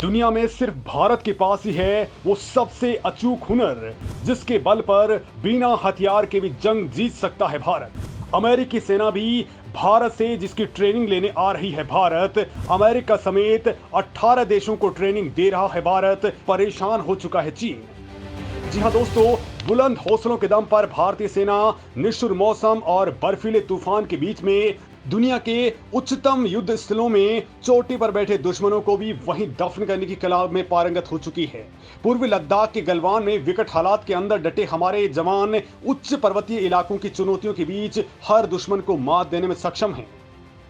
दुनिया में सिर्फ भारत के पास ही है वो सबसे अचूक हुनर, जिसके बल पर बिना हथियार के भी जंग जीत सकता है भारत। अमेरिकी सेना भी भारत से जिसकी ट्रेनिंग लेने आ रही है भारत, अमेरिका समेत 18 देशों को ट्रेनिंग दे रहा है भारत, परेशान हो चुका है चीन। जी हां दोस्तों, बुलंद हौसलों के दम पर भारतीय सेना निष्ठुर मौसम और बर्फीले तूफान के बीच में दुनिया के उच्चतम युद्ध स्थलों में चोटी पर बैठे दुश्मनों को भी वहीं दफन करने की कला में पारंगत हो चुकी है। पूर्वी लद्दाख के गलवान में विकट हालात के अंदर डटे हमारे जवान उच्च पर्वतीय इलाकों की चुनौतियों के बीच हर दुश्मन को मात देने में सक्षम हैं।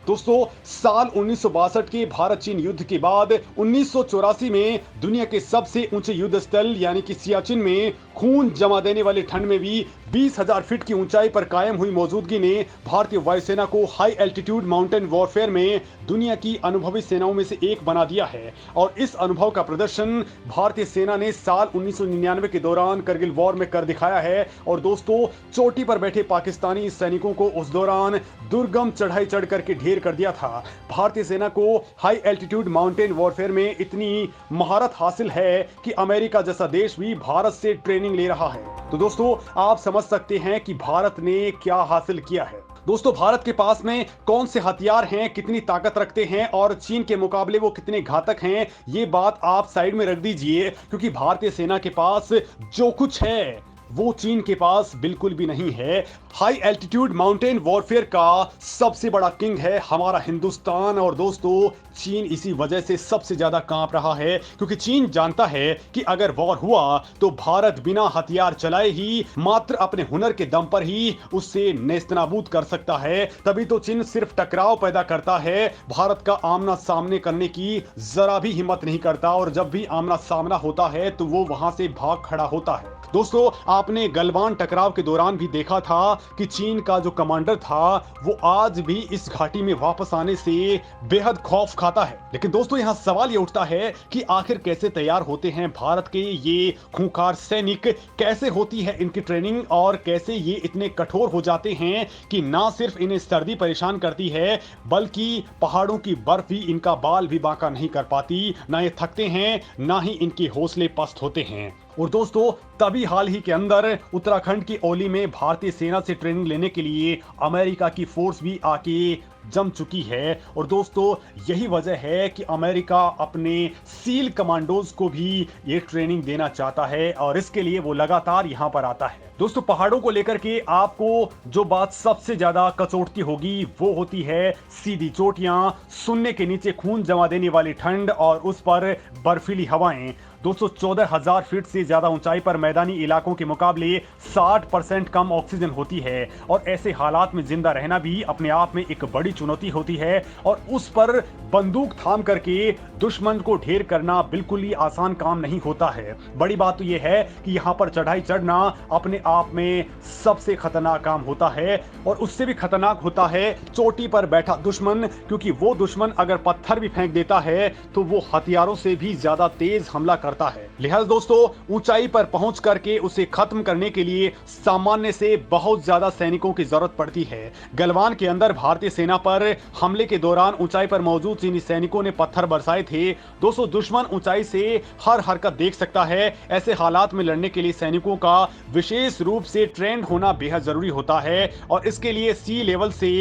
दोस्तों, साल 1962 के भारत चीन युद्ध के बाद 1984 में दुनिया के सबसे ऊंचे युद्ध स्थल यानी कि सियाचिन में खून जमा देने वाली ठंड में भी 20,000 फीट की ऊंचाई पर कायम हुई मौजूदगी ने भारतीय वायुसेना को हाई एल्टीट्यूड माउंटेन वॉरफेयर में दुनिया की अनुभवी सेनाओं में से एक बना दिया है। और इस अनुभव का प्रदर्शन भारतीय सेना ने साल 1999 के दौरान करगिल वॉर में कर दिखाया है। और दोस्तों, चोटी पर बैठे पाकिस्तानी सैनिकों को उस दौरान दुर्गम चढ़ाई चढ़ करके ढेर कर दिया था। भारतीय सेना को हाई एल्टीट्यूड माउंटेन वॉरफेयर में इतनी महारत हासिल है कि अमेरिका जैसा देश भी भारत से ट्रेनिंग ले रहा है। तो दोस्तों, आप समझ सकते हैं कि भारत ने क्या हासिल किया है। दोस्तों, भारत के पास में कौन से हथियार हैं, कितनी ताकत रखते हैं और चीन के मुकाबले वो कितने घातक हैं, ये बात आप साइड में रख दीजिए, क्योंकि भारतीय सेना के पास जो कुछ है वो चीन के पास बिल्कुल भी नहीं है। हाई एल्टीट्यूड माउंटेन वॉरफेयर का सबसे बड़ा किंग है हमारा हिंदुस्तान। और दोस्तों, चीन इसी वजह से सबसे ज्यादा कांप रहा है, क्योंकि चीन जानता है कि अगर वॉर हुआ तो भारत बिना हथियार चलाए ही मात्र अपने हुनर के दम पर ही उससे नेस्तनाबूद कर सकता है। तभी तो चीन सिर्फ टकराव पैदा करता है, भारत का आमना सामने करने की जरा भी हिम्मत नहीं करता। और जब भी आमना सामना होता है तो वो वहां से भाग खड़ा होता है। दोस्तों, आपने गलवान टकराव के दौरान भी देखा था कि चीन का जो कमांडर था वो आज भी इस घाटी में वापस आने से बेहद खौफ खाता है। लेकिन दोस्तों, यहाँ सवाल ये उठता है कि आखिर कैसे तैयार होते हैं भारत के ये खूंखार सैनिक, कैसे होती है इनकी ट्रेनिंग और कैसे ये इतने कठोर हो जाते हैं कि ना सिर्फ इन्हें सर्दी परेशान करती है बल्कि पहाड़ों की बर्फ भी इनका बाल भी बांका नहीं कर पाती। ना ये थकते हैं, ना ही इनके हौसले पस्त होते हैं। और दोस्तों, तभी हाल ही के अंदर उत्तराखंड की ओली में भारतीय सेना से ट्रेनिंग लेने के लिए अमेरिका की फोर्स भी आके जम चुकी है। और दोस्तों, यही वजह है कि अमेरिका अपने सील कमांडोज को भी ये ट्रेनिंग देना चाहता है और इसके लिए वो लगातार यहां पर आता है। दोस्तों, पहाड़ों को लेकर के आपको जो बात सबसे ज्यादा कचोटती होगी वो होती है सीधी चोटियां, सुनने के नीचे खून जमा देने वाली ठंड और उस पर बर्फीली हवाएं। दोस्तों, 14,000 फीट से ज्यादा ऊंचाई पर मैदानी इलाकों के मुकाबले 60% कम ऑक्सीजन होती है। और ऐसे हालात में जिंदा रहना भी अपने आप में एक बड़ी चुनौती होती है। और उस पर बंदूक थाम करके दुश्मन को ढेर करना बिल्कुल ही आसान काम नहीं होता है। बड़ी बात तो यह है कि यहाँ पर चढ़ाई चढ़ना अपने आप में सबसे खतरनाक काम होता है। और उससे भी खतरनाक होता है चोटी पर बैठा दुश्मन, क्योंकि वो दुश्मन अगर पत्थर भी फेंक देता है तो वो हथियारों से भी ज्यादा तेज हमला करता है। लिहाजा दोस्तों, ऊंचाई पर पहुंच करके उसे खत्म करने के लिए सामान्य से बहुत ज्यादा सैनिकों की जरूरत पड़ती है। गलवान के अंदर भारतीय सेना पर हमले के दौरान ऊंचाई पर मौजूद चीनी सैनिकों ने पत्थर बरसाए थे। दोस्तों, दुश्मन ऊंचाई से हर हरकत देख सकता है। ऐसे हालात में लड़ने के लिए सैनिकों का विशेष रूप से ट्रेंड होना बेहद जरूरी होता है। और इसके लिए सी लेवल से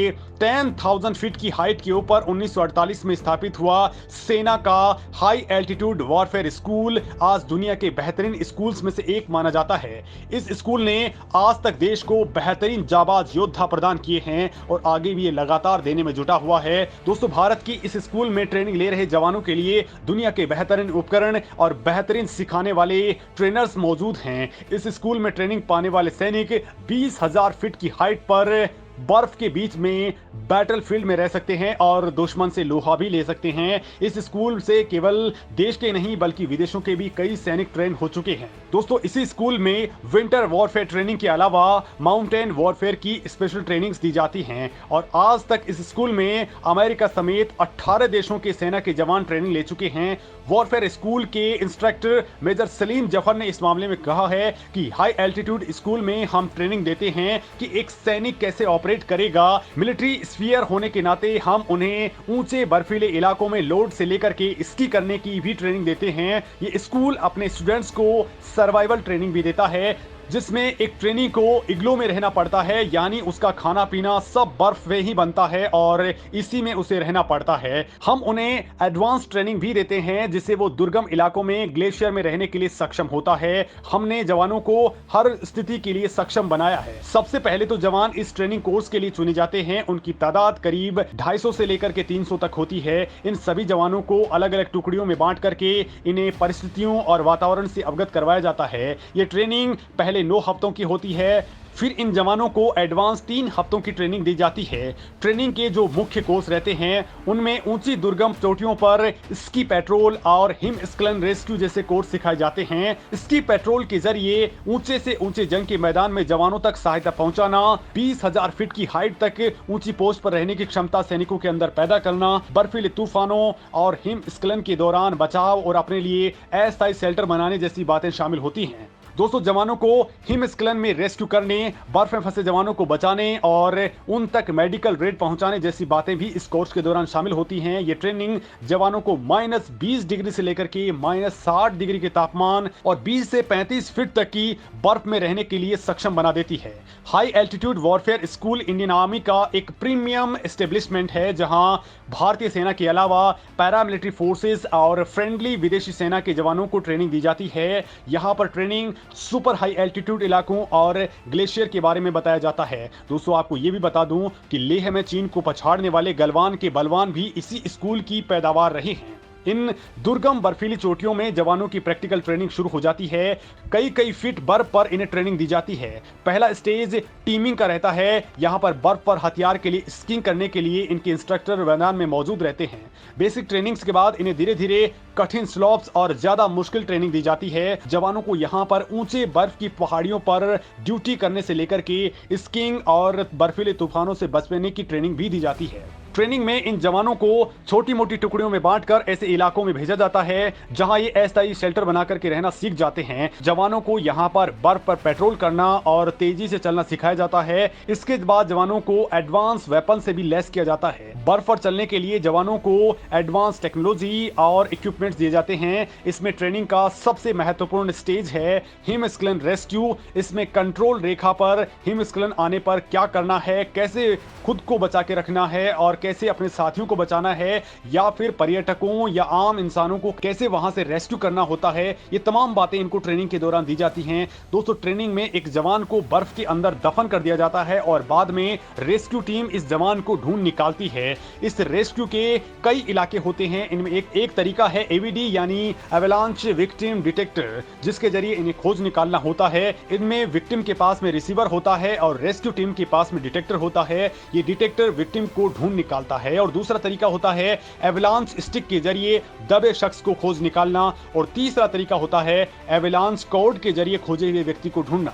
10,000 फीट की हाइट के ऊपर 1948 में स्थापित हुआ सेना का हाई एल्टीट्यूड वॉरफेयर स्कूल आज दुनिया के बेहतरीन स्कूल्स में से एक माना जाता है। इस स्कूल ने आज तक देश को बेहतरीन जाबाज योद्धा प्रदान किए हैं और आगे भी ये लगातार देने में जुटा हुआ है। दोस्तों, भारत की इस स्कूल में ट्रेनिंग ले रहे जवानों के लिए दुनिया के बेहतरीन उपकरण और बेहतरीन सिखाने वाले ट्रेनर्स मौजूद हैं। इस स्कूल में ट्रेनिंग पाने वाले सैनिक 20,000 फीट की हाइट पर बर्फ के बीच में बैटलफील्ड में रह सकते हैं और दुश्मन से लोहा भी ले सकते हैं। इस स्कूल से केवल देश के नहीं बल्कि विदेशों के भी कई सैनिक ट्रेन हो चुके हैं। दोस्तों, इसी स्कूल में विंटर वॉरफेयर ट्रेनिंग के अलावा माउंटेन वॉरफेयर की स्पेशल ट्रेनिंग्स दी जाती हैं। और आज तक इस स्कूल में अमेरिका समेत 18 देशों के सेना के जवान ट्रेनिंग ले चुके हैं। वॉरफेयर स्कूल के इंस्ट्रक्टर मेजर सलीम जफर ने इस मामले में कहा है कि हाई एल्टीट्यूड स्कूल में हम ट्रेनिंग देते हैं कि एक सैनिक कैसे ऑपरेट करेगा। मिलिट्री स्फीयर होने के नाते हम उन्हें ऊंचे बर्फीले इलाकों में लोड से लेकर के स्की करने की भी ट्रेनिंग देते हैं। ये स्कूल अपने स्टूडेंट्स को सर्वाइवल ट्रेनिंग भी देता है, जिसमें एक ट्रेनी को इग्लो में रहना पड़ता है, यानी उसका खाना पीना सब बर्फ में ही बनता है और इसी में उसे रहना पड़ता है। हम उन्हें एडवांस ट्रेनिंग भी देते हैं जिससे वो दुर्गम इलाकों में ग्लेशियर में रहने के लिए सक्षम होता है। हमने जवानों को हर स्थिति के लिए सक्षम बनाया है। सबसे पहले तो जवान इस ट्रेनिंग कोर्स के लिए चुने जाते हैं। उनकी तादाद करीब 250 से लेकर के 300 तक होती है। इन सभी जवानों को अलग अलग टुकड़ियों में बांट करके इन्हें परिस्थितियों और वातावरण से अवगत करवाया जाता है। ये ट्रेनिंग पहले 9 हफ्तों की होती है, फिर इन जवानों को एडवांस 3 हफ्तों की ट्रेनिंग दी जाती है। ट्रेनिंग के जो मुख्य कोर्स रहते हैं उनमें ऊंची दुर्गम चोटियों पर स्की पेट्रोल और हिमस्खलन रेस्क्यू जैसे कोर्स सिखाए जाते हैं। स्की पेट्रोल के जरिए ऊंचे से ऊंचे जंग के मैदान में जवानों तक सहायता पहुंचाना, 20,000 फीट की हाइट तक ऊंची पोस्ट पर रहने की क्षमता सैनिकों के अंदर पैदा करना, बर्फीले तूफानों और हिमस्खलन के दौरान बचाव और अपने लिए अस्थायी शेल्टर बनाने जैसी बातें शामिल होती हैं। दोस्तों, जवानों को हिमस्खलन में रेस्क्यू करने, बर्फ में फंसे जवानों को बचाने और उन तक मेडिकल रेड पहुंचाने जैसी बातें भी इस कोर्स के दौरान शामिल होती हैं। ये ट्रेनिंग जवानों को -20 डिग्री से लेकर के -60 डिग्री के तापमान और 20 से 35 फीट तक की बर्फ में रहने के लिए सक्षम बना देती है। High altitude warfare school Indian army का एक प्रीमियम एस्टेब्लिशमेंट है, जहां भारतीय सेना के अलावा पैरामिलिट्री फोर्सेस और फ्रेंडली विदेशी सेना के जवानों को ट्रेनिंग दी जाती है। यहाँ पर ट्रेनिंग सुपर हाई एल्टीट्यूड इलाकों और ग्लेशियर के बारे में बताया जाता है। दोस्तों, आपको यह भी बता दूं कि लेह में चीन को पछाड़ने वाले गलवान के बलवान भी इसी स्कूल की पैदावार रहे हैं। इन दुर्गम बर्फीली चोटियों में जवानों की प्रैक्टिकल ट्रेनिंग शुरू हो जाती है। कई फीट बर्फ पर इन्हें ट्रेनिंग दी जाती है। पहला स्टेज टीमिंग का रहता है। यहाँ पर बर्फ पर हथियार के लिए स्कीइंग करने के लिए इनके इंस्ट्रक्टर मैदान में मौजूद रहते हैं। बेसिक ट्रेनिंग्स के बाद इन्हें धीरे धीरे कठिन स्लोप्स और ज्यादा मुश्किल ट्रेनिंग दी जाती है। जवानों को यहाँ पर ऊंचे बर्फ की पहाड़ियों पर ड्यूटी करने से लेकर के स्कीइंग और बर्फीले तूफानों से बचने की ट्रेनिंग भी दी जाती है। ट्रेनिंग में इन जवानों को छोटी मोटी टुकड़ियों में बांटकर ऐसे इलाकों में भेजा जाता है जहां ये अस्थायी शेल्टर बनाकर के रहना सीख जाते हैं। जवानों को यहां पर बर्फ पर पेट्रोल करना और तेजी से चलना सिखाया जाता है। इसके बाद जवानों को एडवांस वेपन से भी लैस किया जाता है। बर्फ पर चलने के लिए जवानों को एडवांस टेक्नोलॉजी और इक्विपमेंट्स दिए जाते हैं। इसमें ट्रेनिंग का सबसे महत्वपूर्ण स्टेज है हिमस्खलन रेस्क्यू। इसमें कंट्रोल रेखा पर हिमस्खलन आने पर क्या करना है, कैसे खुद को बचा के रखना है और कैसे अपने साथियों को बचाना है, या फिर पर्यटकों या आम इंसानों को कैसे वहां से रेस्क्यू करना होता है। ये तमाम बातें इनको ट्रेनिंग के दौरान दी जाती हैं। दोस्तों, ट्रेनिंग में एक जवान को बर्फ के अंदर दफन कर दिया जाता है और बाद में रेस्क्यू टीम इस जवान को ढूंढ निकालती है। इस रेस्क्यू के कई इलाके होते हैं। इनमें एक तरीका है एवीडी यानी एवलांच विक्टिम डिटेक्टर, जिसके जरिए इन्हें खोज निकालना होता है। इनमें विक्टिम के पास में रिसीवर होता है और रेस्क्यू टीम के पास में डिटेक्टर होता है। ये डिटेक्टर विक्टिम को ढूंढ निकालता है। और दूसरा तरीका होता है एवलांच स्टिक के जरिए दबे शख्स को खोज निकालना। और तीसरा तरीका होता है एवलांच कॉर्ड के जरिए खोजे हुए व्यक्ति को ढूंढना।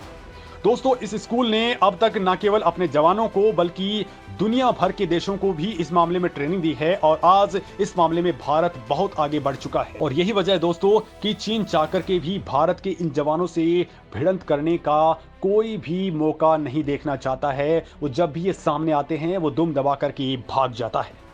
दोस्तों, इस स्कूल ने अब तक न केवल अपने जवानों को बल्कि दुनिया भर के देशों को भी इस मामले में ट्रेनिंग दी है और आज इस मामले में भारत बहुत आगे बढ़ चुका है। और यही वजह है दोस्तों कि चीन चाहकर के भी भारत के इन जवानों से भिड़ंत करने का कोई भी मौका नहीं देखना चाहता है। वो जब भी ये सामने आते हैं वो दुम दबा करके भाग जाता है।